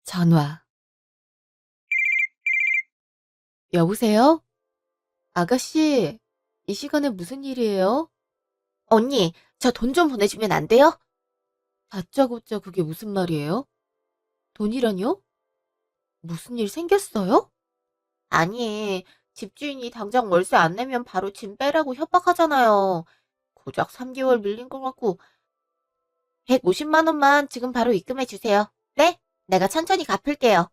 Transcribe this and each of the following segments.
전화. 여보세요? 아가씨, 이 시간에 무슨 일이에요? 언니, 저 돈 좀 보내주면 안 돼요? 다짜고짜 그게 무슨 말이에요? 돈이라뇨? 무슨 일 생겼어요? 아니, 집주인이 당장 월세 안 내면 바로 짐 빼라고 협박하잖아요. 고작 3개월 밀린 것 같고 150만 원만 지금 바로 입금해 주세요. 네? 내가 천천히 갚을게요.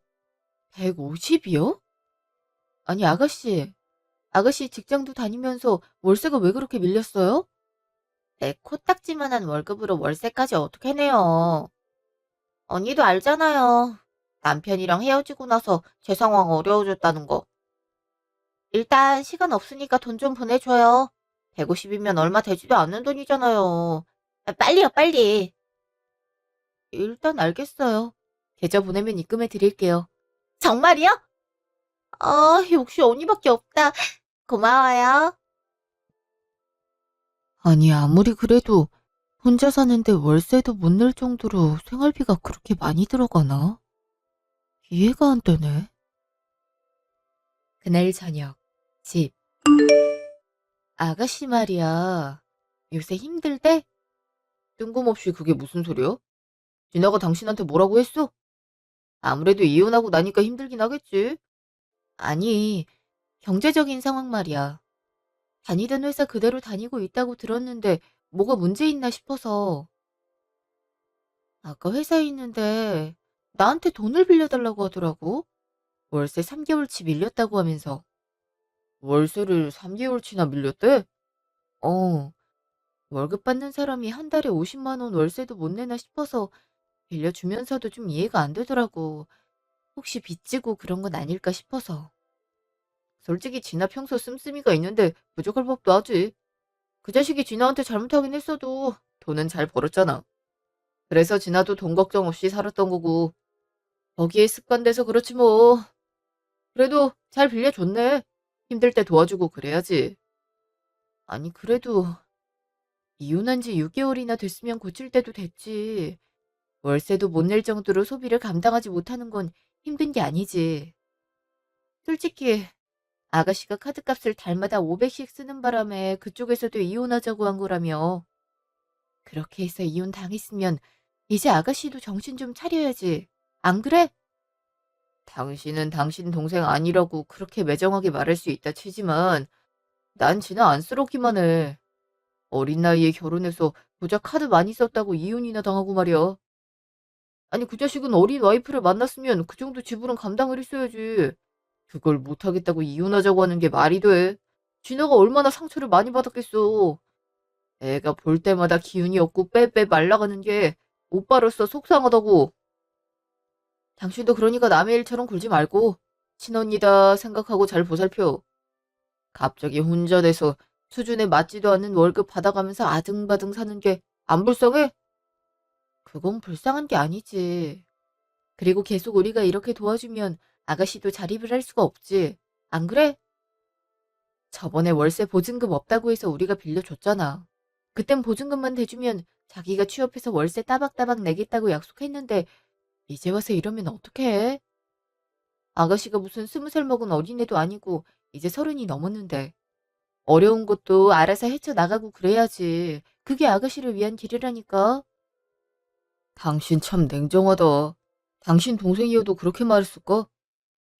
150이요? 아니, 아가씨 직장도 다니면서 월세가 왜 그렇게 밀렸어요? 내 코딱지만한 월급으로 월세까지 어떻게 내요? 언니도 알잖아요. 남편이랑 헤어지고 나서 제 상황 어려워졌다는 거. 일단 시간 없으니까 돈 좀 보내줘요. 150이면 얼마 되지도 않는 돈이잖아요. 아, 빨리요, 빨리. 일단 알겠어요. 계좌 보내면 입금해 드릴게요. 정말이요? 역시 언니밖에 없다. 고마워요. 아니, 아무리 그래도 혼자 사는데 월세도 못 낼 정도로 생활비가 그렇게 많이 들어가나? 이해가 안 되네. 그날 저녁, 집. 아가씨 말이야. 요새 힘들대? 뜬금없이 그게 무슨 소리야? 진아가 당신한테 뭐라고 했어? 아무래도 이혼하고 나니까 힘들긴 하겠지. 아니, 경제적인 상황 말이야. 다니던 회사 그대로 다니고 있다고 들었는데 뭐가 문제 있나 싶어서. 아까 회사에 있는데 나한테 돈을 빌려달라고 하더라고. 월세 3개월치 밀렸다고 하면서. 월세를 3개월치나 밀렸대? 어. 월급 받는 사람이 한 달에 50만 원 월세도 못 내나 싶어서 빌려주면서도 좀 이해가 안 되더라고. 혹시 빚지고 그런 건 아닐까 싶어서. 솔직히 진아 평소 씀씀이가 있는데 부족할 법도 하지. 그 자식이 진아한테 잘못하긴 했어도 돈은 잘 벌었잖아. 그래서 진아도 돈 걱정 없이 살았던 거고. 거기에 습관돼서 그렇지 뭐. 그래도 잘 빌려줬네. 힘들 때 도와주고 그래야지. 아니 그래도 이혼한 지 6개월이나 됐으면 고칠 때도 됐지. 월세도 못 낼 정도로 소비를 감당하지 못하는 건 힘든 게 아니지. 솔직히 아가씨가 카드값을 달마다 500씩 쓰는 바람에 그쪽에서도 이혼하자고 한 거라며. 그렇게 해서 이혼 당했으면 이제 아가씨도 정신 좀 차려야지. 안 그래? 당신은 당신 동생 아니라고 그렇게 매정하게 말할 수 있다 치지만 난 진짜 안쓰럽기만 해. 어린 나이에 결혼해서 고작 카드 많이 썼다고 이혼이나 당하고 말이야. 아니 그 자식은 어린 와이프를 만났으면 그 정도 지불은 감당을 했어야지. 그걸 못하겠다고 이혼하자고 하는 게 말이 돼? 진아가 얼마나 상처를 많이 받았겠어. 애가 볼 때마다 기운이 없고 빼빼 말라가는 게 오빠로서 속상하다고. 당신도 그러니까 남의 일처럼 굴지 말고 친언니다 생각하고 잘 보살펴. 갑자기 혼자 돼서 수준에 맞지도 않는 월급 받아가면서 아등바등 사는 게 안 불쌍해? 그건 불쌍한 게 아니지. 그리고 계속 우리가 이렇게 도와주면 아가씨도 자립을 할 수가 없지. 안 그래? 저번에 월세 보증금 없다고 해서 우리가 빌려줬잖아. 그땐 보증금만 대주면 자기가 취업해서 월세 따박따박 내겠다고 약속했는데 이제 와서 이러면 어떡해? 아가씨가 무슨 20살 먹은 어린애도 아니고 이제 30이 넘었는데 어려운 것도 알아서 헤쳐나가고 그래야지. 그게 아가씨를 위한 길이라니까. 당신 참 냉정하다. 당신 동생이어도 그렇게 말했을까?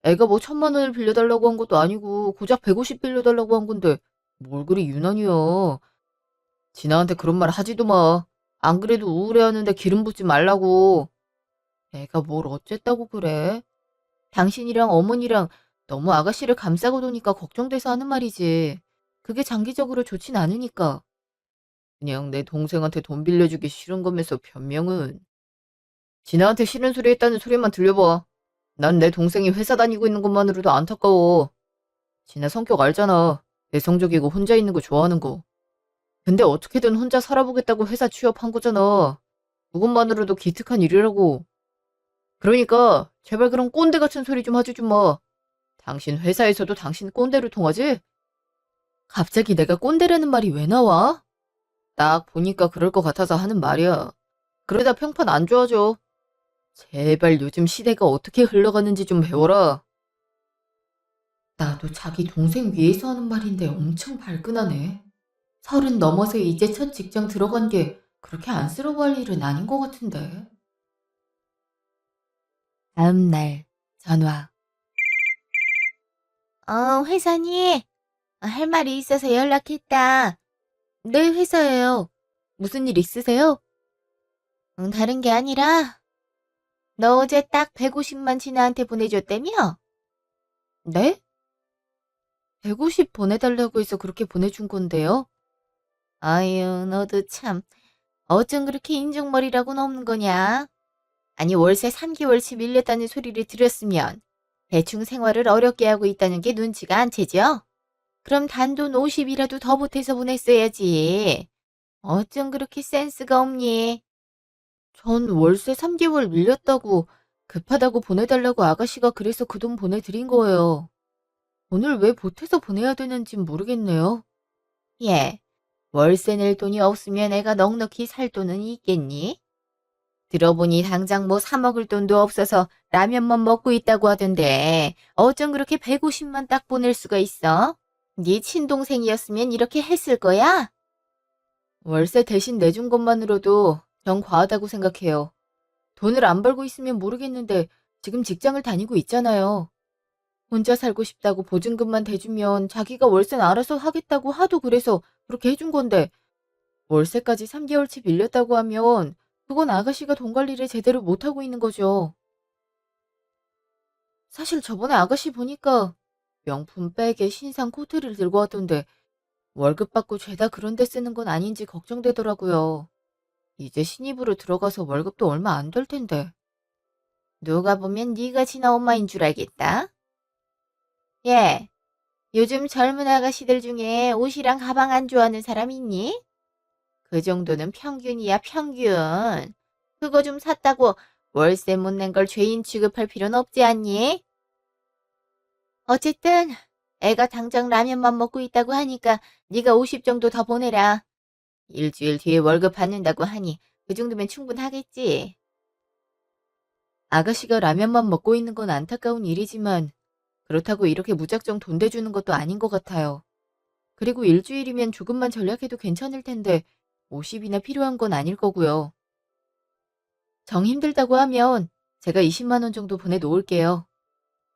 애가 뭐 1,000만 원을 빌려달라고 한 것도 아니고 고작 150 빌려달라고 한 건데 뭘 그리 유난이야. 진아한테 그런 말 하지도 마. 안 그래도 우울해하는데 기름 붓지 말라고. 애가 뭘 어쨌다고 그래? 당신이랑 어머니랑 너무 아가씨를 감싸고 도니까 걱정돼서 하는 말이지. 그게 장기적으로 좋진 않으니까. 그냥 내 동생한테 돈 빌려주기 싫은 거면서 변명은. 진아한테 싫은 소리 했다는 소리만 들려봐. 난 내 동생이 회사 다니고 있는 것만으로도 안타까워. 진아 성격 알잖아. 내성적이고 혼자 있는 거 좋아하는 거. 근데 어떻게든 혼자 살아보겠다고 회사 취업한 거잖아. 그것만으로도 기특한 일이라고. 그러니까 제발 그런 꼰대 같은 소리 좀 하지 좀 마. 당신 회사에서도 당신 꼰대로 통하지? 갑자기 내가 꼰대라는 말이 왜 나와? 딱 보니까 그럴 것 같아서 하는 말이야. 그러다 평판 안 좋아져. 제발 요즘 시대가 어떻게 흘러가는지 좀 배워라. 나도 자기 동생 위해서 하는 말인데 엄청 발끈하네. 30 넘어서 이제 첫 직장 들어간 게 그렇게 안쓰러워할 일은 아닌 것 같은데. 다음 날 전화. 회사니? 할 말이 있어서 연락했다. 네, 회사예요. 무슨 일 있으세요? 다른 게 아니라, 너 어제 딱 150만 진아한테 보내줬다며? 네? 150 보내달라고 해서 그렇게 보내준 건데요. 아유, 너도 참, 어쩜 그렇게 인중머리라고는 없는 거냐? 아니, 월세 3개월치 밀렸다는 소리를 들었으면, 대충 생활을 어렵게 하고 있다는 게 눈치가 안 채죠? 그럼 단돈 50이라도 더 보태서 보냈어야지. 어쩜 그렇게 센스가 없니? 전 월세 3개월 밀렸다고 급하다고 보내달라고 아가씨가 그래서 그 돈 보내드린 거예요. 돈을 왜 보태서 보내야 되는진 모르겠네요. 예, 월세 낼 돈이 없으면 애가 넉넉히 살 돈은 있겠니? 들어보니 당장 뭐 사 먹을 돈도 없어서 라면만 먹고 있다고 하던데 어쩜 그렇게 150만 딱 보낼 수가 있어? 네 친동생이었으면 이렇게 했을 거야? 월세 대신 내준 것만으로도 전 과하다고 생각해요. 돈을 안 벌고 있으면 모르겠는데 지금 직장을 다니고 있잖아요. 혼자 살고 싶다고 보증금만 대주면 자기가 월세는 알아서 하겠다고 하도 그래서 그렇게 해준 건데 월세까지 3개월치 밀렸다고 하면 그건 아가씨가 돈 관리를 제대로 못하고 있는 거죠. 사실 저번에 아가씨 보니까 명품 백에 신상 코트를 들고 왔던데 월급 받고 죄다 그런 데 쓰는 건 아닌지 걱정되더라고요. 이제 신입으로 들어가서 월급도 얼마 안 될 텐데. 누가 보면 네가 진아 엄마인 줄 알겠다. 예, 요즘 젊은 아가씨들 중에 옷이랑 가방 안 좋아하는 사람 있니? 그 정도는 평균이야, 평균. 그거 좀 샀다고 월세 못 낸 걸 죄인 취급할 필요는 없지 않니? 어쨌든 애가 당장 라면만 먹고 있다고 하니까 네가 50 정도 더 보내라. 일주일 뒤에 월급 받는다고 하니 그 정도면 충분하겠지. 아가씨가 라면만 먹고 있는 건 안타까운 일이지만 그렇다고 이렇게 무작정 돈 대주는 것도 아닌 것 같아요. 그리고 일주일이면 조금만 전략해도 괜찮을 텐데 50이나 필요한 건 아닐 거고요. 정 힘들다고 하면 제가 20만 원 정도 보내놓을게요.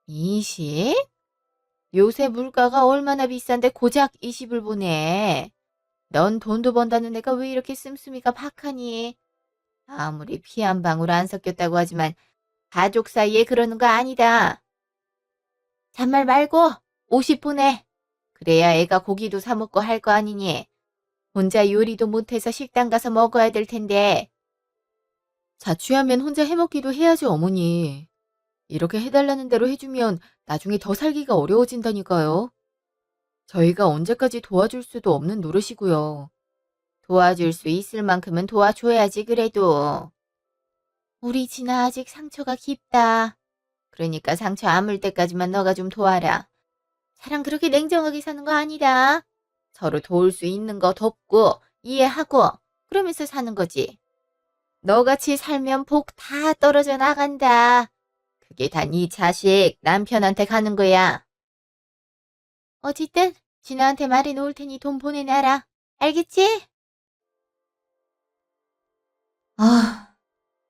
20? 요새 물가가 얼마나 비싼데 고작 20을 보내. 넌 돈도 번다는 애가 왜 이렇게 씀씀이가 박하니? 아무리 피 한 방울 안 섞였다고 하지만 가족 사이에 그러는 거 아니다. 잔말 말고 50 보내. 그래야 애가 고기도 사 먹고 할 거 아니니. 혼자 요리도 못해서 식당 가서 먹어야 될 텐데. 자취하면 혼자 해먹기도 해야죠, 어머니. 이렇게 해달라는 대로 해주면 나중에 더 살기가 어려워진다니까요. 저희가 언제까지 도와줄 수도 없는 노릇이고요. 도와줄 수 있을 만큼은 도와줘야지 그래도. 우리 진아 아직 상처가 깊다. 그러니까 상처 아물 때까지만 너가 좀 도와라. 사람 그렇게 냉정하게 사는 거 아니다. 서로 도울 수 있는 거 돕고 이해하고 그러면서 사는 거지. 너같이 살면 복 다 떨어져 나간다. 그게 다 네 자식 남편한테 가는 거야. 어쨌든 진아한테 말해 놓을 테니 돈 보내놔라. 알겠지? 아,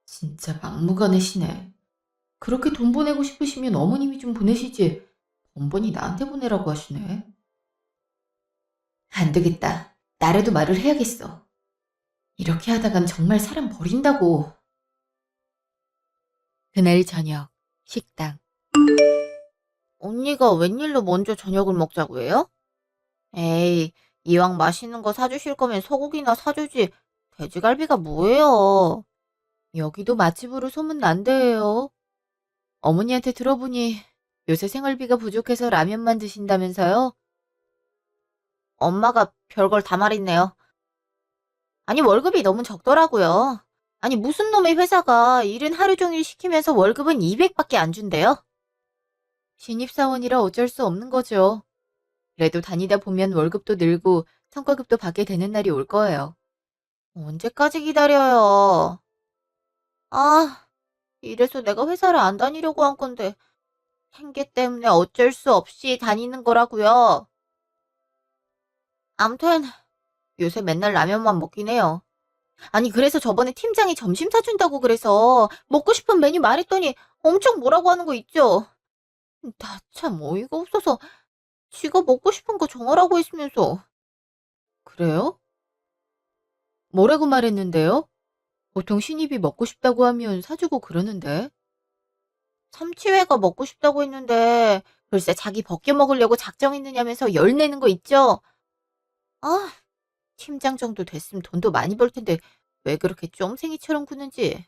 진짜 막무가내시네. 그렇게 돈 보내고 싶으시면 어머님이 좀 보내시지. 번번이 나한테 보내라고 하시네. 안 되겠다. 나라도 말을 해야겠어. 이렇게 하다간 정말 사람 버린다고. 그날 저녁, 식당. 언니가 웬일로 먼저 저녁을 먹자고 해요? 에이, 이왕 맛있는 거 사주실 거면 소고기나 사주지. 돼지갈비가 뭐예요? 여기도 맛집으로 소문난대요. 어머니한테 들어보니 요새 생활비가 부족해서 라면만 드신다면서요? 엄마가 별걸 다 말했네요. 아니, 월급이 너무 적더라고요. 아니, 무슨 놈의 회사가 일은 하루 종일 시키면서 월급은 200밖에 안 준대요? 신입사원이라 어쩔 수 없는 거죠. 그래도 다니다 보면 월급도 늘고 성과급도 받게 되는 날이 올 거예요. 언제까지 기다려요? 아, 이래서 내가 회사를 안 다니려고 한 건데 생계 때문에 어쩔 수 없이 다니는 거라고요. 암튼 요새 맨날 라면만 먹긴 해요. 아니 그래서 저번에 팀장이 점심 사준다고 그래서 먹고 싶은 메뉴 말했더니 엄청 뭐라고 하는 거 있죠? 나 참 어이가 없어서 지가 먹고 싶은 거 정하라고 했으면서. 그래요? 뭐라고 말했는데요? 보통 신입이 먹고 싶다고 하면 사주고 그러는데. 참치회가 먹고 싶다고 했는데 글쎄 자기 벗겨 먹으려고 작정했느냐면서 열 내는 거 있죠? 아, 팀장 정도 됐으면 돈도 많이 벌 텐데 왜 그렇게 쫌생이처럼 구는지.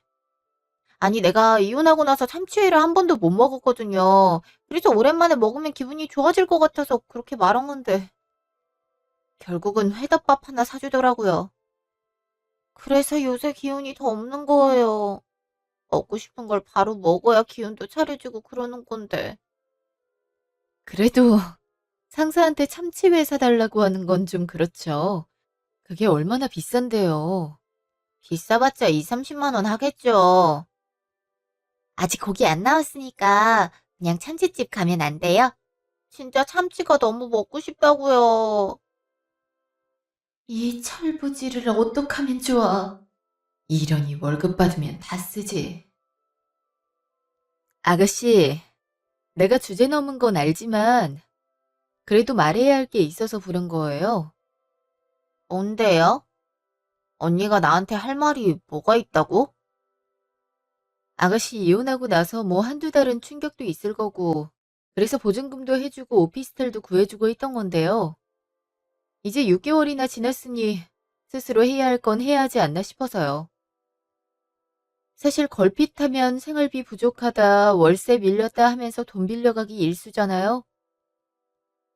아니 내가 이혼하고 나서 참치회를 한 번도 못 먹었거든요. 그래서 오랜만에 먹으면 기분이 좋아질 것 같아서 그렇게 말한 건데 결국은 회덮밥 하나 사주더라고요. 그래서 요새 기운이 더 없는 거예요. 먹고 싶은 걸 바로 먹어야 기운도 차려지고 그러는 건데. 그래도 상사한테 참치회 사달라고 하는 건 좀 그렇죠. 그게 얼마나 비싼데요. 비싸봤자 2, 30만 원 하겠죠. 아직 고기 안 나왔으니까 그냥 참치집 가면 안 돼요? 진짜 참치가 너무 먹고 싶다고요. 이 철부지를 어떡하면 좋아. 이러니 월급 받으면 다 쓰지. 아가씨, 내가 주제 넘은 건 알지만 그래도 말해야 할 게 있어서 부른 거예요. 뭔데요? 언니가 나한테 할 말이 뭐가 있다고? 아가씨 이혼하고 나서 뭐 한두 달은 충격도 있을 거고, 그래서 보증금도 해주고 오피스텔도 구해주고 했던 건데요. 이제 6개월이나 지났으니 스스로 해야 할 건 해야 하지 않나 싶어서요. 사실 걸핏하면 생활비 부족하다, 월세 밀렸다 하면서 돈 빌려가기 일쑤잖아요.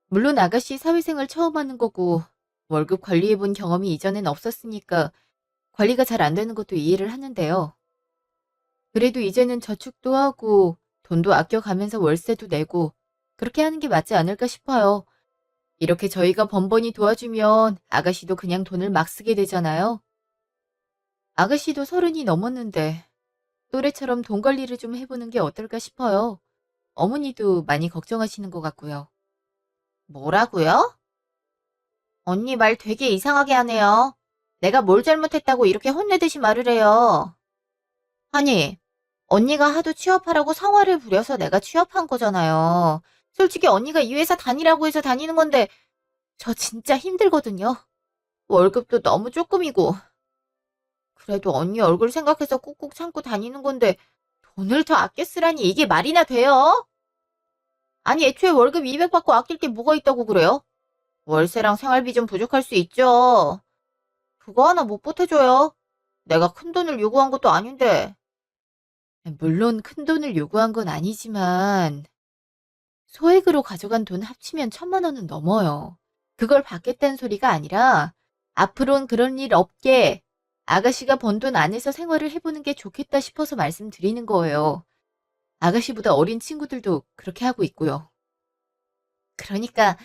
물론 아가씨 사회생활 처음 하는 거고 월급 관리해본 경험이 이전엔 없었으니까 관리가 잘 안 되는 것도 이해를 하는데요. 그래도 이제는 저축도 하고 돈도 아껴가면서 월세도 내고 그렇게 하는 게 맞지 않을까 싶어요. 이렇게 저희가 번번이 도와주면 아가씨도 그냥 돈을 막 쓰게 되잖아요. 아가씨도 30이 넘었는데 또래처럼 돈 관리를 좀 해보는 게 어떨까 싶어요. 어머니도 많이 걱정하시는 것 같고요. 뭐라고요? 언니 말 되게 이상하게 하네요. 내가 뭘 잘못했다고 이렇게 혼내듯이 말을 해요. 아니, 언니가 하도 취업하라고 성화를 부려서 내가 취업한 거잖아요. 솔직히 언니가 이 회사 다니라고 해서 다니는 건데 저 진짜 힘들거든요. 월급도 너무 조금이고. 그래도 언니 얼굴 생각해서 꾹꾹 참고 다니는 건데 돈을 더 아껴 쓰라니 이게 말이나 돼요? 아니 애초에 월급 200 받고 아낄 게 뭐가 있다고 그래요? 월세랑 생활비 좀 부족할 수 있죠. 그거 하나 못 보태줘요. 내가 큰 돈을 요구한 것도 아닌데. 물론 큰돈을 요구한 건 아니지만 소액으로 가져간 돈 합치면 1,000만 원은 넘어요. 그걸 받겠다는 소리가 아니라 앞으로는 그런 일 없게 아가씨가 번 돈 안에서 생활을 해보는 게 좋겠다 싶어서 말씀드리는 거예요. 아가씨보다 어린 친구들도 그렇게 하고 있고요. 그러니까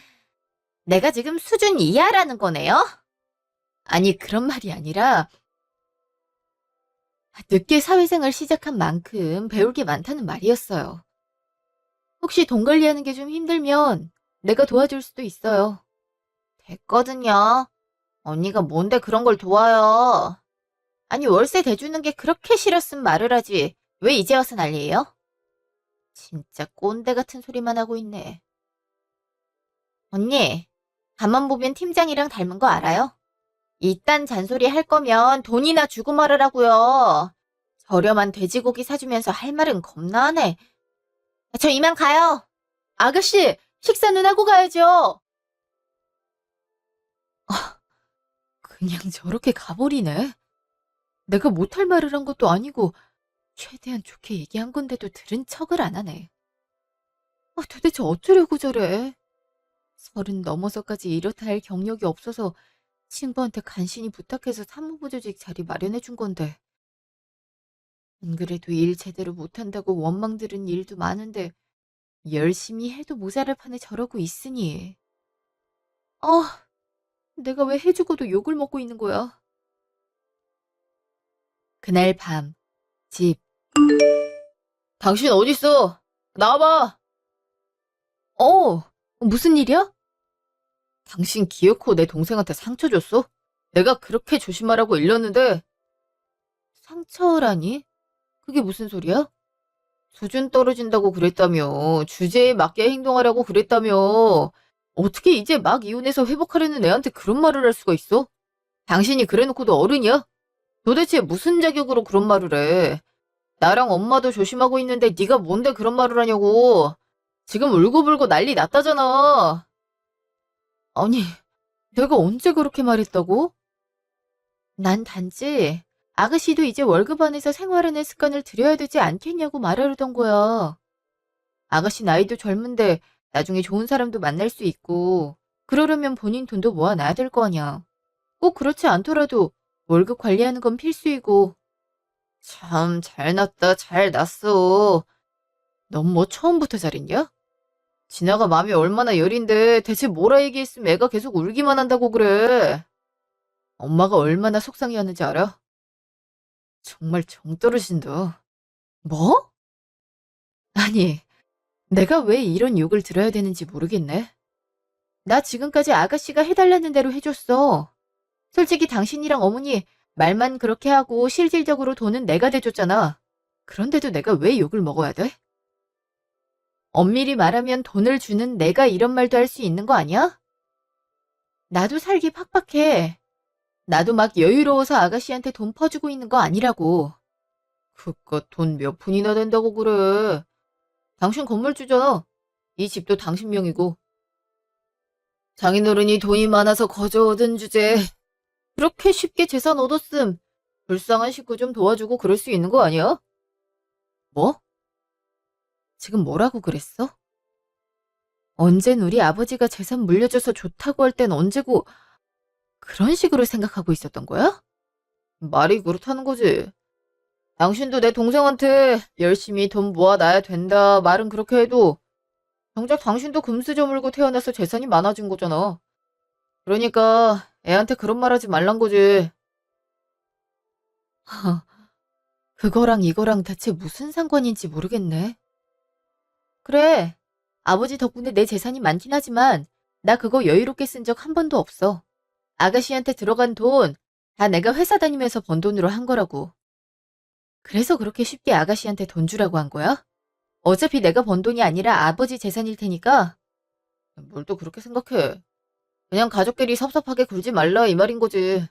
내가 지금 수준 이하라는 거네요? 아니, 그런 말이 아니라 늦게 사회생활 시작한 만큼 배울 게 많다는 말이었어요. 혹시 돈 관리하는 게 좀 힘들면 내가 도와줄 수도 있어요. 됐거든요. 언니가 뭔데 그런 걸 도와요. 아니 월세 대주는 게 그렇게 싫었으면 말을 하지. 왜 이제 와서 난리예요? 진짜 꼰대 같은 소리만 하고 있네. 언니, 가만 보면 팀장이랑 닮은 거 알아요? 이딴 잔소리 할 거면 돈이나 주고 말으라고요. 저렴한 돼지고기 사주면서 할 말은 겁나 하네. 저 이만 가요. 아가씨, 식사는 하고 가야죠. 그냥 저렇게 가버리네. 내가 못할 말을 한 것도 아니고 최대한 좋게 얘기한 건데도 들은 척을 안 하네. 도대체 어쩌려고 저래. 30 넘어서까지 이렇다 할 경력이 없어서 친구한테 간신히 부탁해서 사무보조직 자리 마련해 준 건데. 안 그래도 일 제대로 못한다고 원망 들은 일도 많은데 열심히 해도 모자랄 판에 저러고 있으니. 아, 내가 왜 해주고도 욕을 먹고 있는 거야. 그날 밤, 집. 당신 어딨어? 나와봐. 무슨 일이야? 당신 기어코 내 동생한테 상처 줬어? 내가 그렇게 조심하라고 일렀는데. 상처라니? 그게 무슨 소리야? 수준 떨어진다고 그랬다며. 주제에 맞게 행동하라고 그랬다며. 어떻게 이제 막 이혼해서 회복하려는 애한테 그런 말을 할 수가 있어? 당신이 그래놓고도 어른이야? 도대체 무슨 자격으로 그런 말을 해? 나랑 엄마도 조심하고 있는데 네가 뭔데 그런 말을 하냐고. 지금 울고불고 난리 났다잖아. 아니, 내가 언제 그렇게 말했다고? 난 단지 아가씨도 이제 월급 안에서 생활하는 습관을 들여야 되지 않겠냐고 말하려던 거야. 아가씨 나이도 젊은데 나중에 좋은 사람도 만날 수 있고 그러려면 본인 돈도 모아놔야 될 거 아냐. 꼭 그렇지 않더라도 월급 관리하는 건 필수이고. 참 잘났다 잘났어. 넌 뭐 처음부터 잘했냐? 진아가 마음이 얼마나 여린데 대체 뭐라 얘기했으면 애가 계속 울기만 한다고 그래. 엄마가 얼마나 속상해하는지 알아? 정말 정 떨어진다. 뭐? 아니, 내가 왜 이런 욕을 들어야 되는지 모르겠네. 나 지금까지 아가씨가 해달라는 대로 해줬어. 솔직히 당신이랑 어머니 말만 그렇게 하고 실질적으로 돈은 내가 대줬잖아. 그런데도 내가 왜 욕을 먹어야 돼? 엄밀히 말하면 돈을 주는 내가 이런 말도 할 수 있는 거 아니야? 나도 살기 팍팍해. 나도 막 여유로워서 아가씨한테 돈 퍼주고 있는 거 아니라고. 그깟 돈 몇 푼이나 된다고 그래. 당신 건물주잖아. 이 집도 당신 명이고. 장인어른이 돈이 많아서 거저 얻은 주제. 그렇게 쉽게 재산 얻었음. 불쌍한 식구 좀 도와주고 그럴 수 있는 거 아니야? 뭐? 지금 뭐라고 그랬어? 언젠 우리 아버지가 재산 물려줘서 좋다고 할 땐 언제고 그런 식으로 생각하고 있었던 거야? 말이 그렇다는 거지. 당신도 내 동생한테 열심히 돈 모아놔야 된다 말은 그렇게 해도 정작 당신도 금수 저물고 태어나서 재산이 많아진 거잖아. 그러니까 애한테 그런 말 하지 말란 거지. 그거랑 이거랑 대체 무슨 상관인지 모르겠네. 그래, 아버지 덕분에 내 재산이 많긴 하지만 나 그거 여유롭게 쓴 적 한 번도 없어. 아가씨한테 들어간 돈 다 내가 회사 다니면서 번 돈으로 한 거라고. 그래서 그렇게 쉽게 아가씨한테 돈 주라고 한 거야? 어차피 내가 번 돈이 아니라 아버지 재산일 테니까. 뭘 또 그렇게 생각해. 그냥 가족끼리 섭섭하게 굴지 말라 이 말인 거지.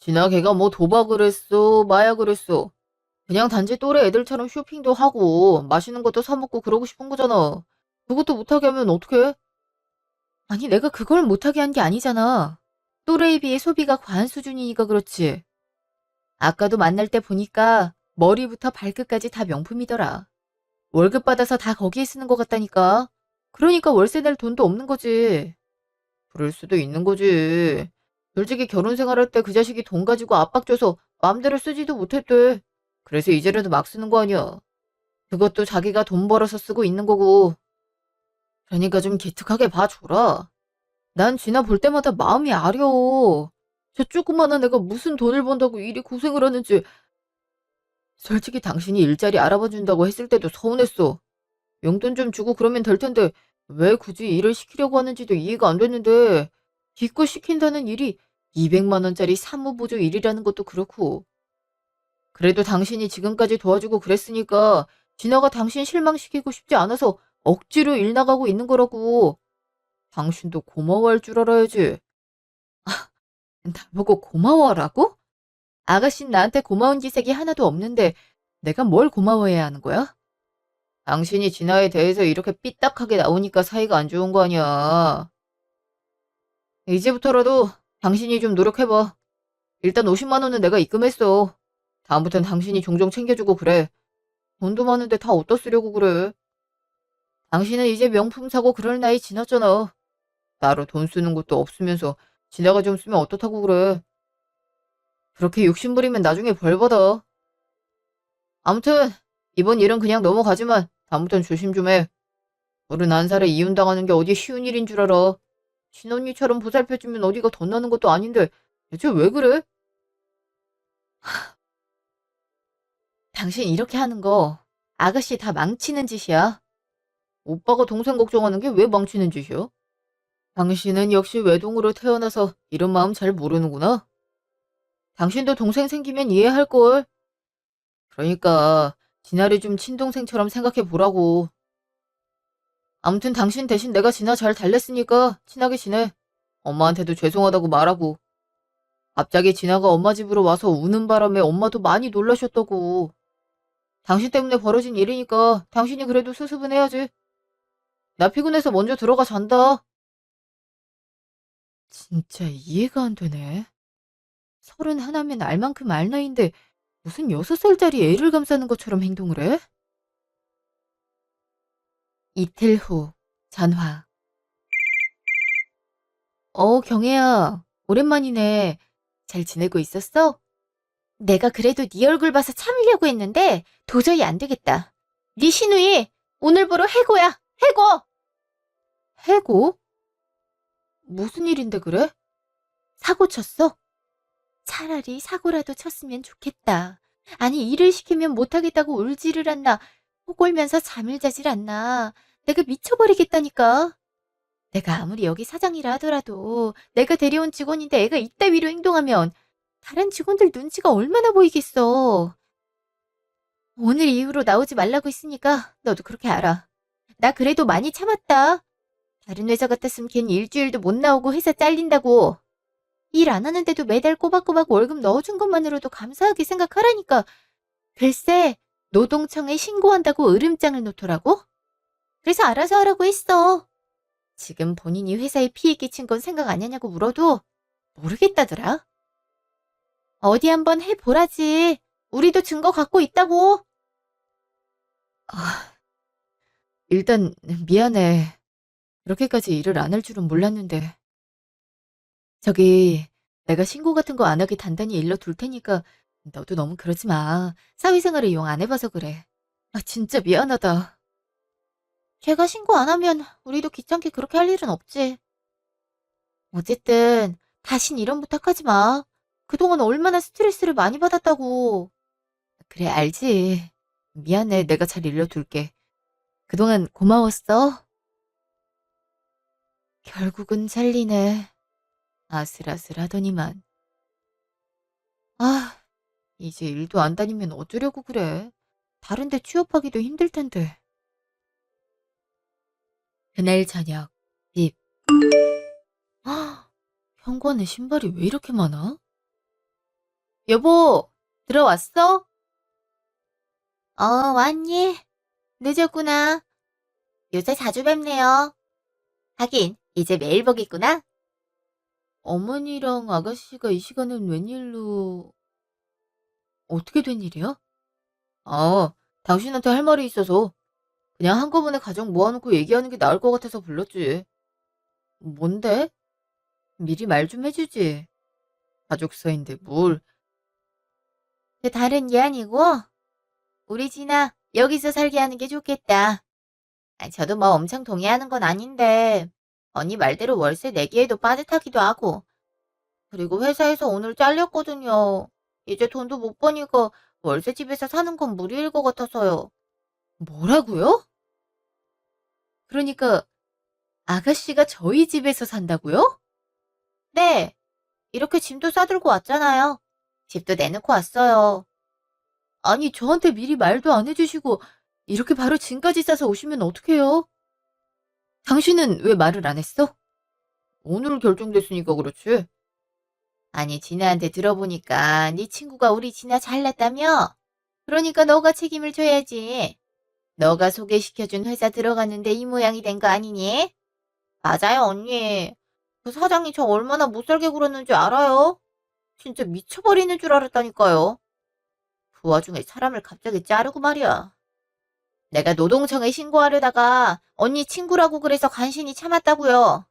진아 걔가 뭐 도박을 했어 마약을 했어. 그냥 단지 또래 애들처럼 쇼핑도 하고 맛있는 것도 사 먹고 그러고 싶은 거잖아. 그것도 못하게 하면 어떡해? 아니 내가 그걸 못하게 한 게 아니잖아. 또래에 비해 소비가 과한 수준이니까 그렇지. 아까도 만날 때 보니까 머리부터 발끝까지 다 명품이더라. 월급 받아서 다 거기에 쓰는 것 같다니까. 그러니까 월세 낼 돈도 없는 거지. 그럴 수도 있는 거지. 솔직히 결혼 생활할 때 그 자식이 돈 가지고 압박 줘서 마음대로 쓰지도 못했대. 그래서 이제라도 막 쓰는 거 아니야. 그것도 자기가 돈 벌어서 쓰고 있는 거고. 그러니까 좀 기특하게 봐줘라. 난 지나 볼 때마다 마음이 아려. 저 조그만한 애가 무슨 돈을 번다고 이리 고생을 하는지. 솔직히 당신이 일자리 알아봐 준다고 했을 때도 서운했어. 용돈 좀 주고 그러면 될 텐데 왜 굳이 일을 시키려고 하는지도 이해가 안 됐는데 기껏 시킨다는 일이 200만 원짜리 사무보조 일이라는 것도 그렇고. 그래도 당신이 지금까지 도와주고 그랬으니까 진아가 당신 실망시키고 싶지 않아서 억지로 일 나가고 있는 거라고. 당신도 고마워할 줄 알아야지. 나보고 고마워하라고? 아가씨는 나한테 고마운 기색이 하나도 없는데 내가 뭘 고마워해야 하는 거야? 당신이 진아에 대해서 이렇게 삐딱하게 나오니까 사이가 안 좋은 거 아니야. 이제부터라도 당신이 좀 노력해봐. 일단 50만 원은 내가 입금했어. 다음부턴 당신이 종종 챙겨주고 그래. 돈도 많은데 다 어디다 쓰려고 그래. 당신은 이제 명품 사고 그럴 나이 지났잖아. 따로 돈 쓰는 것도 없으면서 지나가 좀 쓰면 어떻다고 그래. 그렇게 욕심부리면 나중에 벌 받아. 아무튼 이번 일은 그냥 넘어가지만 다음부턴 조심 좀 해. 31살에 이혼당하는 게 어디 쉬운 일인 줄 알아. 친언니처럼 보살펴주면 어디가 덧나는 것도 아닌데 대체 왜 그래? 당신 이렇게 하는 거 아가씨 다 망치는 짓이야. 오빠가 동생 걱정하는 게 왜 망치는 짓이야? 당신은 역시 외동으로 태어나서 이런 마음 잘 모르는구나. 당신도 동생 생기면 이해할걸. 그러니까 진아를 좀 친동생처럼 생각해 보라고. 아무튼 당신 대신 내가 진아 잘 달랬으니까 친하게 지내. 엄마한테도 죄송하다고 말하고. 갑자기 진아가 엄마 집으로 와서 우는 바람에 엄마도 많이 놀라셨다고. 당신 때문에 벌어진 일이니까 당신이 그래도 수습은 해야지. 나 피곤해서 먼저 들어가 잔다. 진짜 이해가 안 되네. 31면 알 만큼 알 나이인데 무슨 6살짜리 애를 감싸는 것처럼 행동을 해? 이틀 후, 전화. 경혜야. 오랜만이네. 잘 지내고 있었어? 내가 그래도 네 얼굴 봐서 참으려고 했는데 도저히 안 되겠다. 네 시누이 오늘부로 해고야. 해고. 해고? 무슨 일인데 그래? 사고 쳤어? 차라리 사고라도 쳤으면 좋겠다. 아니 일을 시키면 못하겠다고 울지를 않나. 코 골면서 잠을 자질 않나. 내가 미쳐버리겠다니까. 내가 아무리 여기 사장이라 하더라도 내가 데려온 직원인데 애가 이따위로 행동하면 다른 직원들 눈치가 얼마나 보이겠어. 오늘 이후로 나오지 말라고 했으니까 너도 그렇게 알아. 나 그래도 많이 참았다. 다른 회사 같았으면 괜히 일주일도 못 나오고 회사 잘린다고. 일 안 하는데도 매달 꼬박꼬박 월급 넣어준 것만으로도 감사하게 생각하라니까. 글쎄, 노동청에 신고한다고 으름장을 놓더라고? 그래서 알아서 하라고 했어. 지금 본인이 회사에 피해 끼친 건 생각 안 하냐고 물어도 모르겠다더라. 어디 한번 해보라지. 우리도 증거 갖고 있다고. 아, 일단 미안해. 그렇게까지 일을 안 할 줄은 몰랐는데. 저기 내가 신고 같은 거 안 하게 단단히 일러둘 테니까 너도 너무 그러지 마. 사회생활을 이용 안 해봐서 그래. 아 진짜 미안하다. 걔가 신고 안 하면 우리도 귀찮게 그렇게 할 일은 없지. 어쨌든 다신 이런 부탁하지 마. 그동안 얼마나 스트레스를 많이 받았다고. 그래 알지. 미안해 내가 잘 일러둘게. 그동안 고마웠어. 결국은 잘리네. 아슬아슬하더니만. 아, 이제 일도 안 다니면 어쩌려고 그래. 다른 데 취업하기도 힘들 텐데. 그날 저녁, 집. 아, 현관에 신발이 왜 이렇게 많아? 여보, 들어왔어? 왔니? 늦었구나. 요새 자주 뵙네요. 하긴, 이제 매일 보겠구나. 어머니랑 아가씨가 이 시간엔 웬일로... 어떻게 된 일이야? 당신한테 할 말이 있어서 그냥 한꺼번에 가족 모아놓고 얘기하는 게 나을 것 같아서 불렀지. 뭔데? 미리 말 좀 해주지. 가족사인데 뭘. 다른 게 아니고 우리 진아 여기서 살게 하는 게 좋겠다. 저도 뭐 엄청 동의하는 건 아닌데 언니 말대로 월세 내기에도 빠듯하기도 하고 그리고 회사에서 오늘 잘렸거든요. 이제 돈도 못 버니까 월세 집에서 사는 건 무리일 것 같아서요. 뭐라고요? 그러니까 아가씨가 저희 집에서 산다고요? 네. 이렇게 짐도 싸들고 왔잖아요. 집도 내놓고 왔어요. 아니, 저한테 미리 말도 안 해주시고 이렇게 바로 짐까지 싸서 오시면 어떡해요? 당신은 왜 말을 안 했어? 오늘 결정됐으니까 그렇지. 아니, 진아한테 들어보니까 네 친구가 우리 진아 잘났다며? 그러니까 너가 책임을 져야지. 너가 소개시켜준 회사 들어갔는데 이 모양이 된 거 아니니? 맞아요, 언니. 그 사장이 저 얼마나 못살게 굴었는지 알아요? 진짜 미쳐버리는 줄 알았다니까요. 그 와중에 사람을 갑자기 자르고 말이야. 내가 노동청에 신고하려다가 언니 친구라고 그래서 간신히 참았다고요.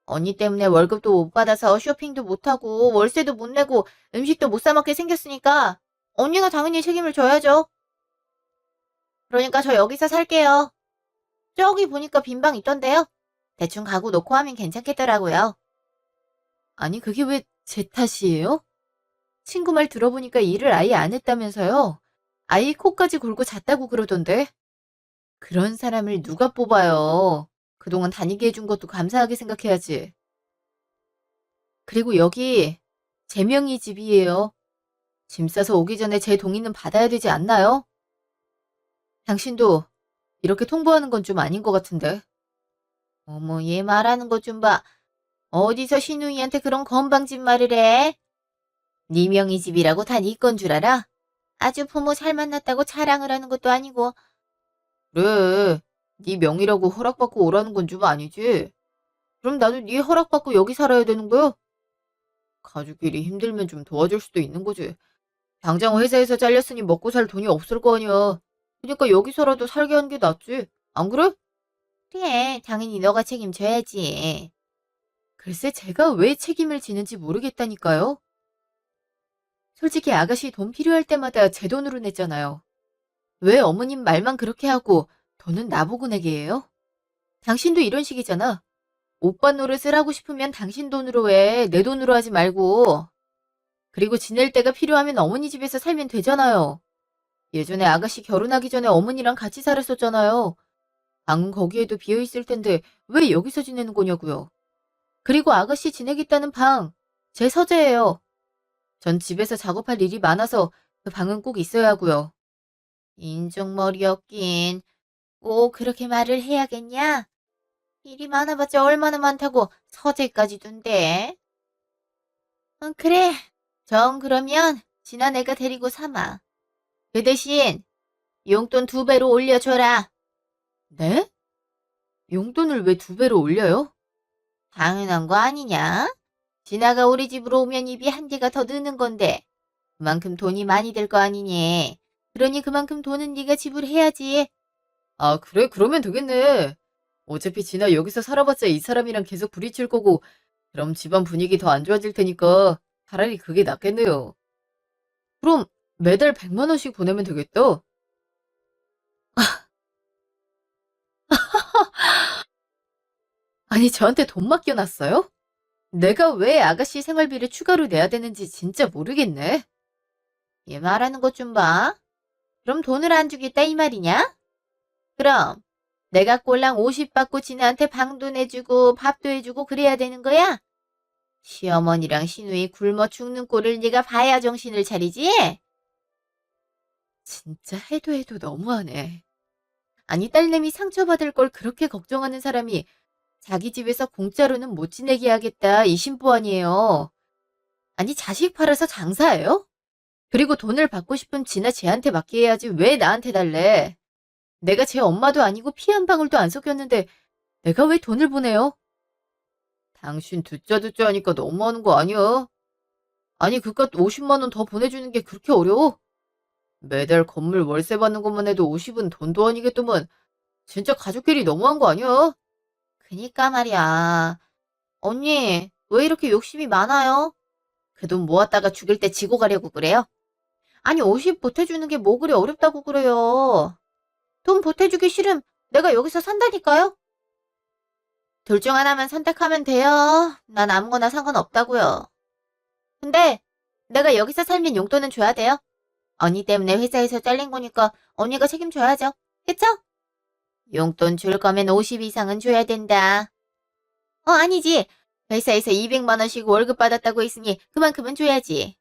언니 때문에 월급도 못 받아서 쇼핑도 못하고 월세도 못 내고 음식도 못 사 먹게 생겼으니까 언니가 당연히 책임을 져야죠. 그러니까 저 여기서 살게요. 저기 보니까 빈 방 있던데요. 대충 가구 놓고 하면 괜찮겠더라고요. 아니 그게 왜 제 탓이에요? 친구 말 들어보니까 일을 아예 안 했다면서요? 아이 코까지 골고 잤다고 그러던데. 그런 사람을 누가 뽑아요. 그동안 다니게 해준 것도 감사하게 생각해야지. 그리고 여기 제 명의 집이에요. 짐 싸서 오기 전에 제 동의는 받아야 되지 않나요? 당신도 이렇게 통보하는 건 좀 아닌 것 같은데. 어머, 얘 말하는 것 좀 봐. 어디서 시누이한테 그런 건방진 말을 해? 네 명의 집이라고 다 네 건 줄 알아? 아주 부모 잘 만났다고 자랑을 하는 것도 아니고. 그래, 네 명의라고 허락받고 오라는 건 좀 아니지? 그럼 나도 네 허락받고 여기 살아야 되는 거야? 가족끼리 힘들면 좀 도와줄 수도 있는 거지. 당장 회사에서 잘렸으니 먹고 살 돈이 없을 거 아니야. 그러니까 여기서라도 살게 하는 게 낫지. 안 그래? 그래, 당연히 너가 책임져야지. 글쎄 제가 왜 책임을 지는지 모르겠다니까요. 솔직히 아가씨 돈 필요할 때마다 제 돈으로 냈잖아요. 왜 어머님 말만 그렇게 하고 돈은 나보고 내게 해요? 당신도 이런 식이잖아. 오빠 노릇을 하고 싶으면 당신 돈으로 해. 내 돈으로 하지 말고. 그리고 지낼 때가 필요하면 어머니 집에서 살면 되잖아요. 예전에 아가씨 결혼하기 전에 어머니랑 같이 살았었잖아요. 방은 거기에도 비어있을 텐데 왜 여기서 지내는 거냐고요. 그리고 아가씨 지내겠다는 방, 제 서재예요. 전 집에서 작업할 일이 많아서 그 방은 꼭 있어야 하고요. 인정머리 없긴. 꼭 그렇게 말을 해야겠냐? 일이 많아봤자 얼마나 많다고 서재까지 둔대. 그래. 정 그러면 진아 내가 데리고 삼아. 그 대신 용돈 2배로 올려줘라. 네? 용돈을 왜 2배로 올려요? 당연한 거 아니냐? 진아가 우리 집으로 오면 입이 한 개가 더 느는 건데 그만큼 돈이 많이 들 거 아니니. 그러니 그만큼 돈은 네가 지불해야지. 아, 그래? 그러면 되겠네. 어차피 진아 여기서 살아봤자 이 사람이랑 계속 부딪힐 거고, 그럼 집안 분위기 더 안 좋아질 테니까 차라리 그게 낫겠네요. 그럼 매달 100만 원씩 보내면 되겠다. 아니, 저한테 돈 맡겨놨어요? 내가 왜 아가씨 생활비를 추가로 내야 되는지 진짜 모르겠네. 얘 말하는 것 좀 봐. 그럼 돈을 안 주겠다 이 말이냐? 그럼 내가 꼴랑 50 받고 진아한테 방도 내주고 밥도 해주고 그래야 되는 거야? 시어머니랑 시누이 굶어 죽는 꼴을 네가 봐야 정신을 차리지? 진짜 해도 해도 너무하네. 아니, 딸내미 상처받을 걸 그렇게 걱정하는 사람이 자기 집에서 공짜로는 못 지내게 하겠다 이 심보 아니에요. 아니, 자식 팔아서 장사해요? 그리고 돈을 받고 싶으면 지나 쟤한테 맡게 해야지 왜 나한테 달래? 내가 제 엄마도 아니고 피 한 방울도 안 섞였는데 내가 왜 돈을 보내요? 당신 듣자 하니까 너무하는 거 아니야? 아니 그깟 50만 원 더 보내주는 게 그렇게 어려워? 매달 건물 월세 받는 것만 해도 50은 돈도 아니겠더만 진짜 가족끼리 너무한 거 아니야? 그니까 말이야. 언니, 왜 이렇게 욕심이 많아요? 그 돈 모았다가 죽을 때 지고 가려고 그래요? 아니, 50 보태주는 게 뭐 그리 어렵다고 그래요. 돈 보태주기 싫음 내가 여기서 산다니까요? 둘 중 하나만 선택하면 돼요. 난 아무거나 상관없다고요. 근데 내가 여기서 살면 용돈은 줘야 돼요. 언니 때문에 회사에서 잘린 거니까 언니가 책임져야죠. 그쵸? 용돈 줄 거면 50 이상은 줘야 된다. 아니지. 회사에서 200만 원씩 월급 받았다고 했으니 그만큼은 줘야지.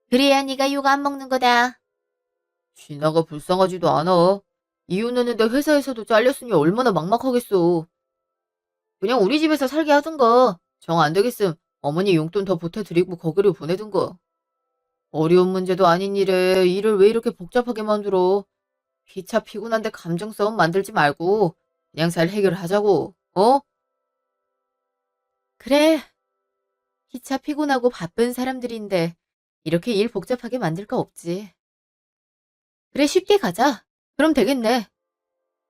그래야 네가 욕 안 먹는 거다. 진아가 불쌍하지도 않아. 이혼했는데 회사에서도 잘렸으니 얼마나 막막하겠어. 그냥 우리 집에서 살게 하든가. 정 안 되겠음 어머니 용돈 더 보태드리고 거기로 보내든가. 어려운 문제도 아닌 일에 일을 왜 이렇게 복잡하게 만들어. 피차 피곤한데 감정싸움 만들지 말고 그냥 잘 해결하자고. 어? 그래. 피차 피곤하고 바쁜 사람들인데 이렇게 일 복잡하게 만들 거 없지. 그래 쉽게 가자. 그럼 되겠네.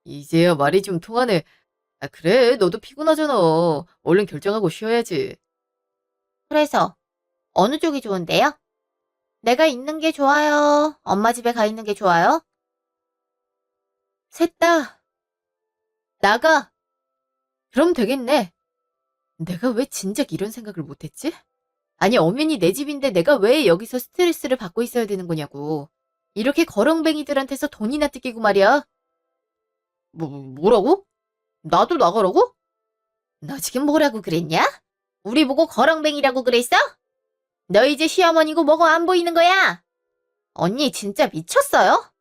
이제야 말이 좀 통하네. 아 그래 너도 피곤하잖아. 얼른 결정하고 쉬어야지. 그래서 어느 쪽이 좋은데요? 내가 있는 게 좋아요? 엄마 집에 가 있는 게 좋아요? 셋 다 나가. 그럼 되겠네. 내가 왜 진작 이런 생각을 못했지? 아니 엄연히 내 집인데 내가 왜 여기서 스트레스를 받고 있어야 되는 거냐고. 이렇게 거렁뱅이들한테서 돈이나 뜯기고 말이야. 뭐라고? 나도 나가라고? 너 지금 뭐라고 그랬냐? 우리 보고 거렁뱅이라고 그랬어? 너 이제 시어머니고 뭐고 안 보이는 거야? 언니 진짜 미쳤어요?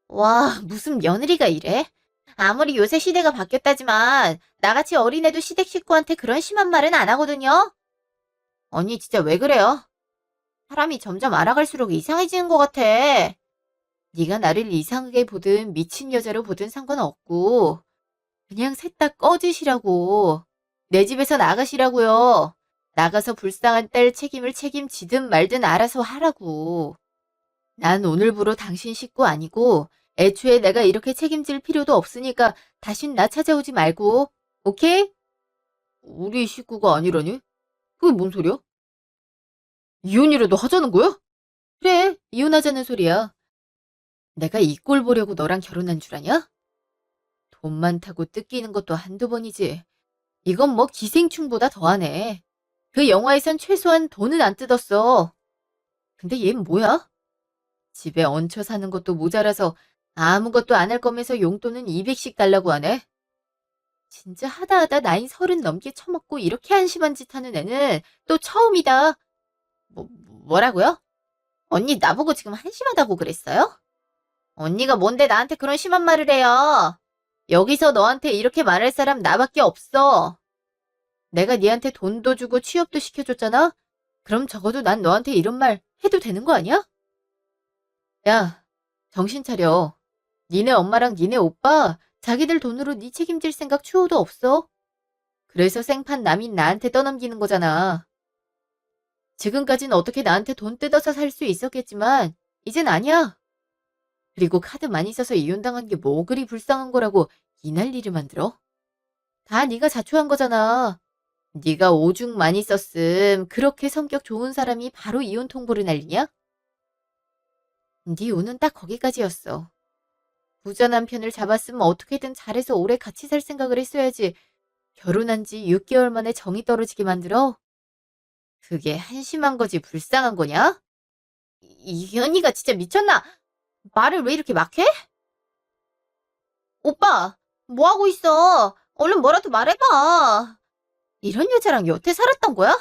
와, 무슨 며느리가 이래? 아무리 요새 시대가 바뀌었다지만 나같이 어린애도 시댁 식구한테 그런 심한 말은 안 하거든요. 언니 진짜 왜 그래요? 사람이 점점 알아갈수록 이상해지는 것 같아. 네가 나를 이상하게 보든 미친 여자로 보든 상관없고 그냥 셋 다 꺼지시라고. 내 집에서 나가시라고요. 나가서 불쌍한 딸 책임을 책임지든 말든 알아서 하라고. 난 오늘부로 당신 식구 아니고 애초에 내가 이렇게 책임질 필요도 없으니까 다신 나 찾아오지 말고. 오케이? 우리 식구가 아니라니? 그게 뭔 소리야? 이혼이라도 하자는 거야? 그래, 이혼하자는 소리야. 내가 이 꼴 보려고 너랑 결혼한 줄 아냐? 돈 많다고 뜯기는 것도 한두 번이지. 이건 뭐 기생충보다 더하네. 그 영화에선 최소한 돈은 안 뜯었어. 근데 얘는 뭐야? 집에 얹혀 사는 것도 모자라서 아무것도 안 할 거면서 용돈은 200씩 달라고 하네. 진짜 하다 나이 30 넘게 처먹고 이렇게 한심한 짓 하는 애는 또 처음이다. 뭐라고요? 언니 나보고 지금 한심하다고 그랬어요? 언니가 뭔데 나한테 그런 심한 말을 해요? 여기서 너한테 이렇게 말할 사람 나밖에 없어. 내가 니한테 돈도 주고 취업도 시켜줬잖아? 그럼 적어도 난 너한테 이런 말 해도 되는 거 아니야? 야, 정신 차려. 니네 엄마랑 니네 오빠 자기들 돈으로 니 책임질 생각 추호도 없어. 그래서 생판 남인 나한테 떠넘기는 거잖아. 지금까진 어떻게 나한테 돈 뜯어서 살 수 있었겠지만 이젠 아니야. 그리고 카드 많이 써서 이혼당한 게 뭐 그리 불쌍한 거라고 이 난리를 만들어? 다 네가 자초한 거잖아. 네가 오죽 많이 썼음 그렇게 성격 좋은 사람이 바로 이혼 통보를 날리냐? 네 운은 딱 거기까지였어. 부자 남편을 잡았으면 어떻게든 잘해서 오래 같이 살 생각을 했어야지. 결혼한 지 6개월 만에 정이 떨어지게 만들어? 그게 한심한 거지 불쌍한 거냐? 이 언니가 진짜 미쳤나? 말을 왜 이렇게 막 해? 오빠, 뭐 하고 있어? 얼른 뭐라도 말해봐. 이런 여자랑 여태 살았던 거야?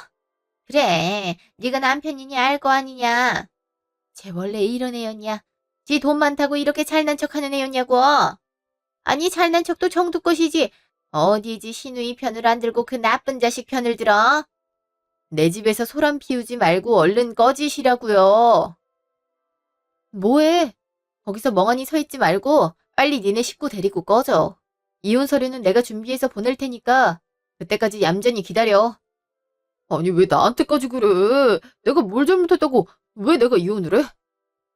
그래, 네가 남편이냐 알 거 아니냐. 쟤 원래 이런 애였냐? 지 돈 많다고 이렇게 잘난 척하는 애였냐고. 아니 잘난 척도 정두 것이지. 어디지 시누이 편을 안 들고 그 나쁜 자식 편을 들어? 내 집에서 소란 피우지 말고 얼른 꺼지시라고요. 뭐해? 거기서 멍하니 서 있지 말고 빨리 니네 식구 데리고 꺼져. 이혼 서류는 내가 준비해서 보낼 테니까 그때까지 얌전히 기다려. 아니 왜 나한테까지 그래? 내가 뭘 잘못했다고 왜 내가 이혼을 해?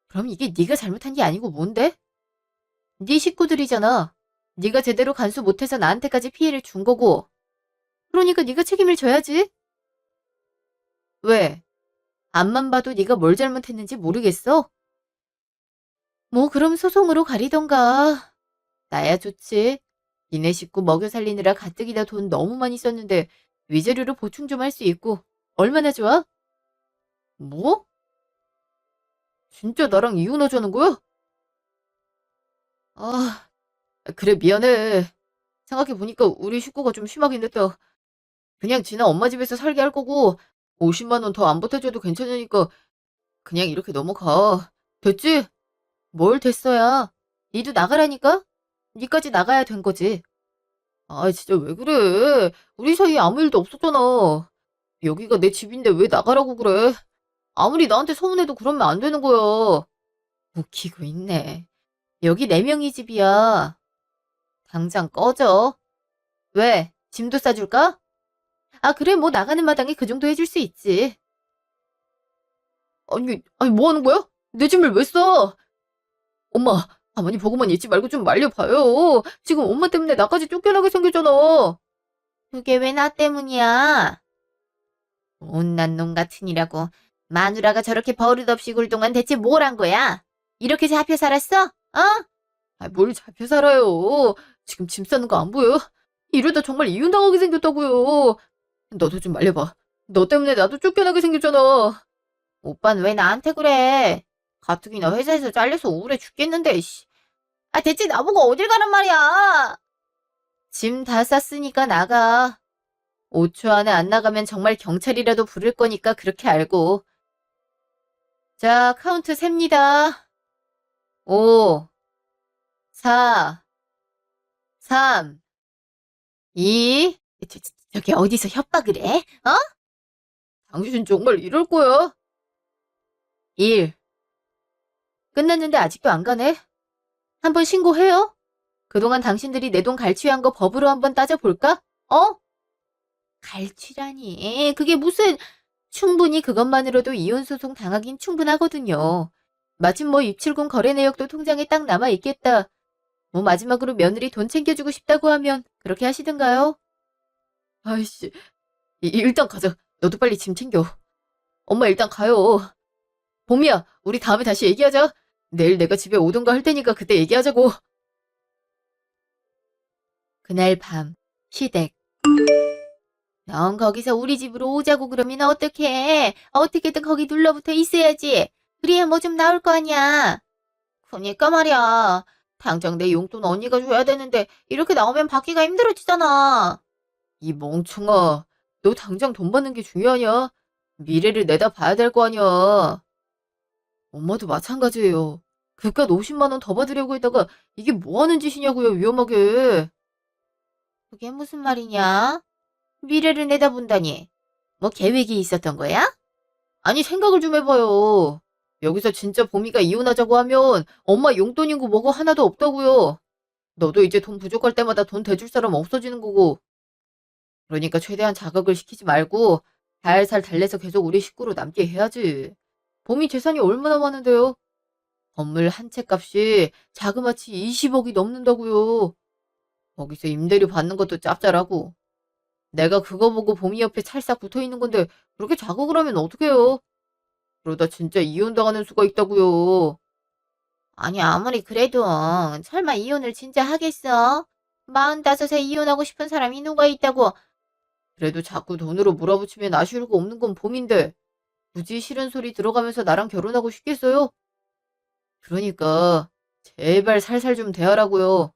그럼 이게 네가 잘못한 게 아니고 뭔데? 네 식구들이잖아. 네가 제대로 간수 못해서 나한테까지 피해를 준 거고. 그러니까 네가 책임을 져야지. 왜? 앞만 봐도 네가 뭘 잘못했는지 모르겠어? 뭐 그럼 소송으로 가리던가. 나야 좋지. 니네 식구 먹여 살리느라 가뜩이나 돈 너무 많이 썼는데 위자료로 보충 좀 할 수 있고 얼마나 좋아? 뭐? 진짜 나랑 이혼하자는 거야? 아, 그래 미안해. 생각해보니까 우리 식구가 좀 심하긴 했다. 그냥 지나 엄마 집에서 살게 할 거고 50만 원 더 안 보태줘도 괜찮으니까 그냥 이렇게 넘어가. 됐지? 뭘 됐어야. 니도 나가라니까? 니까지 나가야 된 거지. 아 진짜 왜 그래. 우리 사이에 아무 일도 없었잖아. 여기가 내 집인데 왜 나가라고 그래. 아무리 나한테 서운해도 그러면 안 되는 거야. 웃기고 있네. 여기 4명이 집이야. 당장 꺼져. 왜? 짐도 싸줄까? 아 그래 뭐 나가는 마당에 그 정도 해줄 수 있지. 아니 뭐 하는 거야? 내 짐을 왜 싸? 엄마, 가만히 보고만 있지 말고 좀 말려봐요. 지금 엄마 때문에 나까지 쫓겨나게 생겼잖아. 그게 왜 나 때문이야? 못난 놈 같으니라고. 마누라가 저렇게 버릇없이 굴 동안 대체 뭘 한 거야? 이렇게 잡혀 살았어? 어? 아, 뭘 잡혀 살아요. 지금 짐 싸는 거 안 보여? 이러다 정말 이혼당하게 생겼다고요. 너도 좀 말려봐. 너 때문에 나도 쫓겨나게 생겼잖아. 오빤 왜 나한테 그래? 가뜩이나 회사에서 잘려서 우울해 죽겠는데, 씨. 아, 대체 나보고 어딜 가란 말이야? 짐 다 쌌으니까 나가. 5초 안에 안 나가면 정말 경찰이라도 부를 거니까 그렇게 알고. 자, 카운트 셉니다. 5, 4, 3, 2, 저기 어디서 협박을 해? 어? 당신 정말 이럴 거야? 1. 끝났는데 아직도 안 가네? 한번 신고해요? 그동안 당신들이 내 돈 갈취한 거 법으로 한번 따져볼까? 어? 갈취라니. 그게 무슨, 충분히 그것만으로도 이혼소송 당하긴 충분하거든요. 마침 뭐 670 거래 내역도 통장에 딱 남아있겠다. 뭐 마지막으로 며느리 돈 챙겨주고 싶다고 하면 그렇게 하시든가요? 아이씨, 일단 가자. 너도 빨리 짐 챙겨. 엄마 일단 가요. 봄이야, 우리 다음에 다시 얘기하자. 내일 내가 집에 오던가 할 테니까 그때 얘기하자고. 그날 밤, 시댁. 넌 거기서 우리 집으로 오자고 그러면 어떡해? 어떻게든 거기 눌러붙어 있어야지. 그래야 뭐 좀 나올 거 아니야. 그니까 말이야. 당장 내 용돈 언니가 줘야 되는데 이렇게 나오면 받기가 힘들어지잖아. 이 멍청아. 너 당장 돈 받는 게 중요하냐? 미래를 내다봐야 될 거 아니야. 엄마도 마찬가지예요. 그깟 50만 원 더 받으려고 했다가 이게 뭐 하는 짓이냐고요, 위험하게. 그게 무슨 말이냐? 미래를 내다본다니. 뭐 계획이 있었던 거야? 아니, 생각을 좀 해봐요. 여기서 진짜 봄이가 이혼하자고 하면 엄마 용돈이고 뭐고 하나도 없다고요. 너도 이제 돈 부족할 때마다 돈 대줄 사람 없어지는 거고. 그러니까 최대한 자극을 시키지 말고 살살 달래서 계속 우리 식구로 남게 해야지. 봄이 재산이 얼마나 많은데요? 건물 한 채 값이 자그마치 20억이 넘는다고요. 거기서 임대료 받는 것도 짭짤하고. 내가 그거 보고 봄이 옆에 찰싹 붙어 있는 건데 그렇게 자극을 하면 어떡해요? 그러다 진짜 이혼당하는 수가 있다고요. 아니, 아무리 그래도 설마 이혼을 진짜 하겠어? 45에 이혼하고 싶은 사람이 누가 있다고. 그래도 자꾸 돈으로 몰아붙이면 아쉬울 거 없는 건 봄인데 굳이 싫은 소리 들어가면서 나랑 결혼하고 싶겠어요? 그러니까 제발 살살 좀 대하라고요.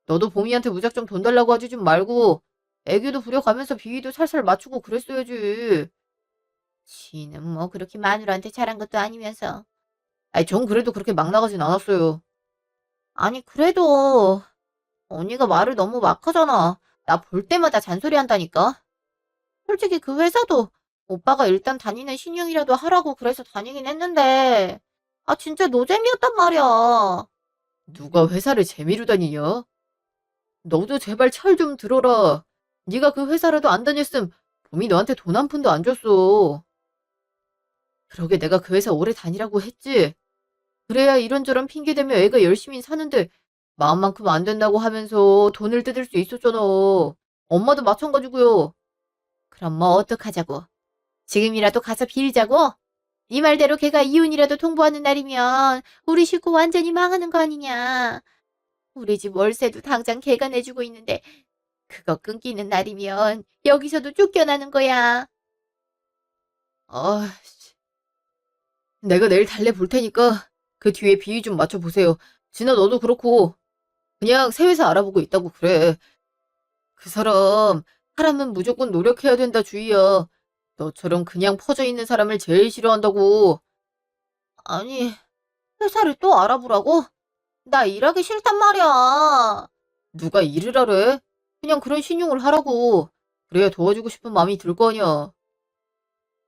너도 봄이한테 무작정 돈 달라고 하지 좀 말고 애교도 부려가면서 비위도 살살 맞추고 그랬어야지. 지는 뭐 그렇게 마누라한테 잘한 것도 아니면서. 아니, 전 그래도 그렇게 막 나가진 않았어요. 아니, 그래도 언니가 말을 너무 막 하잖아. 나 볼 때마다 잔소리한다니까. 솔직히 그 회사도 오빠가 일단 다니는 신용이라도 하라고 그래서 다니긴 했는데 아, 진짜 노잼이었단 말이야. 누가 회사를 재미로 다니냐? 너도 제발 철 좀 들어라. 네가 그 회사라도 안 다녔음 봄이 너한테 돈 한 푼도 안 줬어. 그러게 내가 그 회사 오래 다니라고 했지. 그래야 이런저런 핑계 대며 애가 열심히 사는데 마음만큼 안 된다고 하면서 돈을 뜯을 수 있었잖아. 엄마도 마찬가지고요. 그럼 뭐 어떡하자고? 지금이라도 가서 빌자고? 네 말대로 걔가 이혼이라도 통보하는 날이면 우리 식구 완전히 망하는 거 아니냐. 우리 집 월세도 당장 걔가 내주고 있는데 그거 끊기는 날이면 여기서도 쫓겨나는 거야. 아, 내가 내일 달래 볼 테니까 그 뒤에 비위 좀 맞춰보세요. 진아 너도 그렇고 그냥 새 회사 알아보고 있다고 그래. 그 사람은 무조건 노력해야 된다 주의야. 너처럼 그냥 퍼져 있는 사람을 제일 싫어한다고. 아니, 회사를 또 알아보라고? 나 일하기 싫단 말이야. 누가 일을 하래? 그냥 그런 신용을 하라고. 그래야 도와주고 싶은 마음이 들 거 아니야.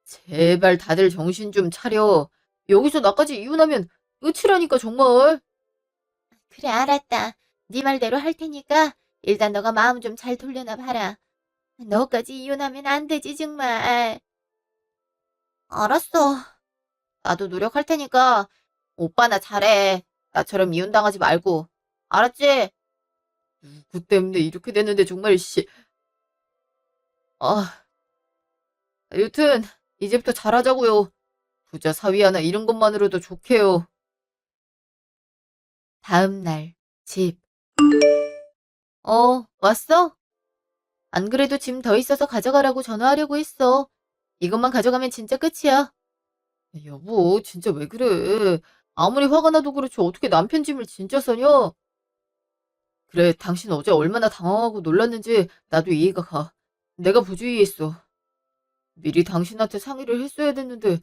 제발 다들 정신 좀 차려. 여기서 나까지 이혼하면 끝이라니까 정말. 그래, 알았다. 네 말대로 할 테니까 일단 너가 마음 좀 잘 돌려놔 봐라. 너까지 이혼하면 안 되지 정말. 알았어. 나도 노력할 테니까 오빠나 잘해. 나처럼 이혼당하지 말고. 알았지? 누구 때문에 이렇게 됐는데 정말 씨. 아, 여튼 이제부터 잘하자고요. 부자 사위 하나 이런 것만으로도 좋게요. 다음 날 집. 왔어? 안 그래도 짐 더 있어서 가져가라고 전화하려고 했어. 이것만 가져가면 진짜 끝이야. 여보, 진짜 왜 그래? 아무리 화가 나도 그렇지 어떻게 남편 짐을 진짜 써냐? 그래, 당신 어제 얼마나 당황하고 놀랐는지 나도 이해가 가. 내가 부주의했어. 미리 당신한테 상의를 했어야 됐는데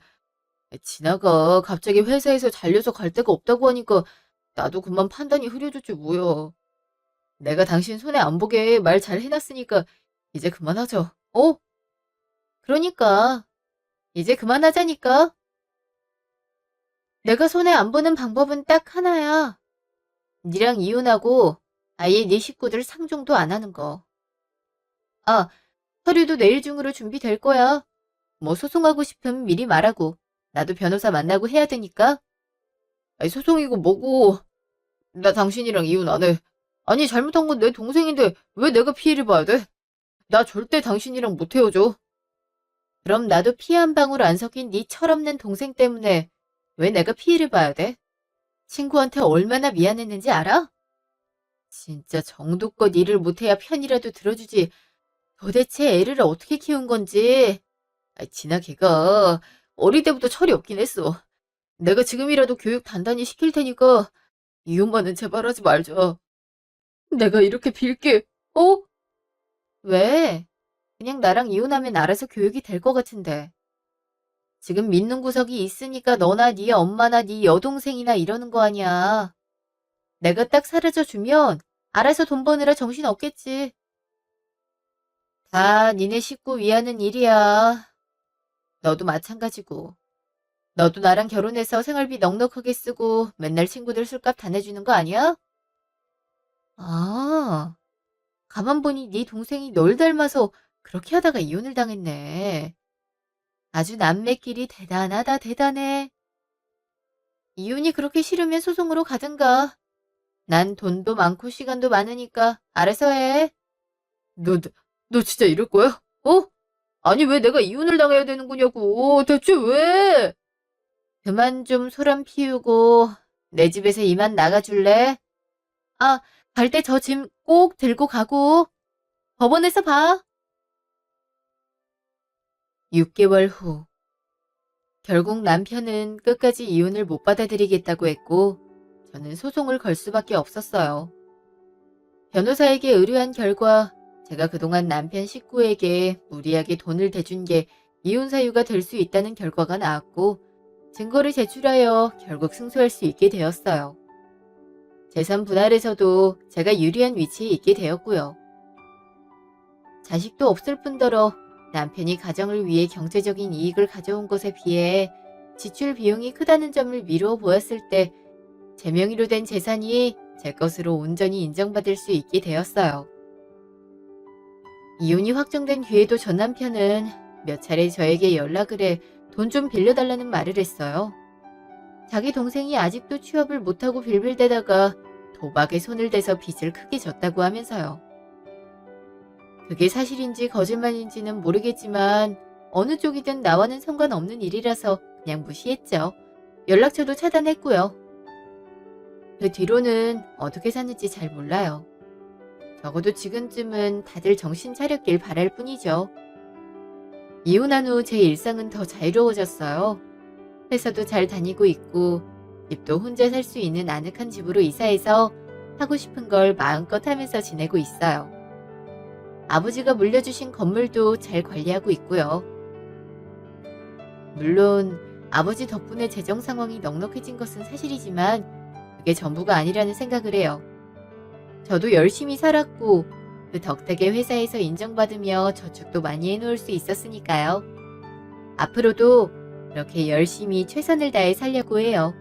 진아가 갑자기 회사에서 잘려서 갈 데가 없다고 하니까 나도 그만 판단이 흐려졌지 뭐야. 내가 당신 손해 안 보게 말 잘 해놨으니까 이제 그만하자. 어? 그러니까 이제 그만하자니까. 내가 손해 안 보는 방법은 딱 하나야. 니랑 이혼하고 아예 네 식구들 상종도 안 하는 거. 아, 서류도 내일 중으로 준비될 거야. 뭐 소송하고 싶으면 미리 말하고. 나도 변호사 만나고 해야 되니까. 아니, 소송이고 뭐고. 나 당신이랑 이혼 안 해. 아니, 잘못한 건 내 동생인데 왜 내가 피해를 봐야 돼? 나 절대 당신이랑 못 헤어져. 그럼 나도 피해 한 방울 안 섞인 네 철없는 동생 때문에 왜 내가 피해를 봐야 돼? 친구한테 얼마나 미안했는지 알아? 진짜 정도껏 일을 못해야 편이라도 들어주지. 도대체 애를 어떻게 키운 건지. 진아 걔가 어릴 때부터 철이 없긴 했어. 내가 지금이라도 교육 단단히 시킬 테니까 이혼만은 제발 하지 말자. 내가 이렇게 빌게. 어? 왜? 그냥 나랑 이혼하면 알아서 교육이 될 것 같은데. 지금 믿는 구석이 있으니까 너나 네 엄마나 네 여동생이나 이러는 거 아니야. 내가 딱 사라져주면 알아서 돈 버느라 정신 없겠지. 다 니네 식구 위하는 일이야. 너도 마찬가지고. 너도 나랑 결혼해서 생활비 넉넉하게 쓰고 맨날 친구들 술값 다 내주는 거 아니야? 아, 가만 보니 네 동생이 널 닮아서 그렇게 하다가 이혼을 당했네. 아주 남매끼리 대단하다 대단해. 이혼이 그렇게 싫으면 소송으로 가든가. 난 돈도 많고 시간도 많으니까 알아서 해. 너, 너 진짜 이럴 거야? 어? 아니 왜 내가 이혼을 당해야 되는 거냐고. 대체 왜? 그만 좀 소란 피우고 내 집에서 이만 나가줄래? 아, 갈 때 저 짐 꼭 들고 가고. 법원에서 봐. 6개월 후. 결국 남편은 끝까지 이혼을 못 받아들이겠다고 했고 저는 소송을 걸 수밖에 없었어요. 변호사에게 의뢰한 결과 제가 그동안 남편 식구에게 무리하게 돈을 대준 게 이혼 사유가 될 수 있다는 결과가 나왔고 증거를 제출하여 결국 승소할 수 있게 되었어요. 재산 분할에서도 제가 유리한 위치에 있게 되었고요. 자식도 없을 뿐더러 남편이 가정을 위해 경제적인 이익을 가져온 것에 비해 지출 비용이 크다는 점을 미루어 보았을 때 제 명의로 된 재산이 제 것으로 온전히 인정받을 수 있게 되었어요. 이혼이 확정된 뒤에도 전 남편은 몇 차례 저에게 연락을 해 돈 좀 빌려달라는 말을 했어요. 자기 동생이 아직도 취업을 못하고 빌빌대다가 도박에 손을 대서 빚을 크게 졌다고 하면서요. 그게 사실인지 거짓말인지는 모르겠지만 어느 쪽이든 나와는 상관없는 일이라서 그냥 무시했죠. 연락처도 차단했고요. 그 뒤로는 어떻게 사는지 잘 몰라요. 적어도 지금쯤은 다들 정신 차렸길 바랄 뿐이죠. 이혼한 후 제 일상은 더 자유로워졌어요. 회사도 잘 다니고 있고 집도 혼자 살 수 있는 아늑한 집으로 이사해서 하고 싶은 걸 마음껏 하면서 지내고 있어요. 아버지가 물려주신 건물도 잘 관리하고 있고요. 물론 아버지 덕분에 재정 상황이 넉넉해진 것은 사실이지만 그게 전부가 아니라는 생각을 해요. 저도 열심히 살았고 그 덕택에 회사에서 인정받으며 저축도 많이 해놓을 수 있었으니까요. 앞으로도 그렇게 열심히 최선을 다해 살려고 해요.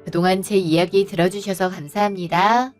그동안 제 이야기 들어주셔서 감사합니다.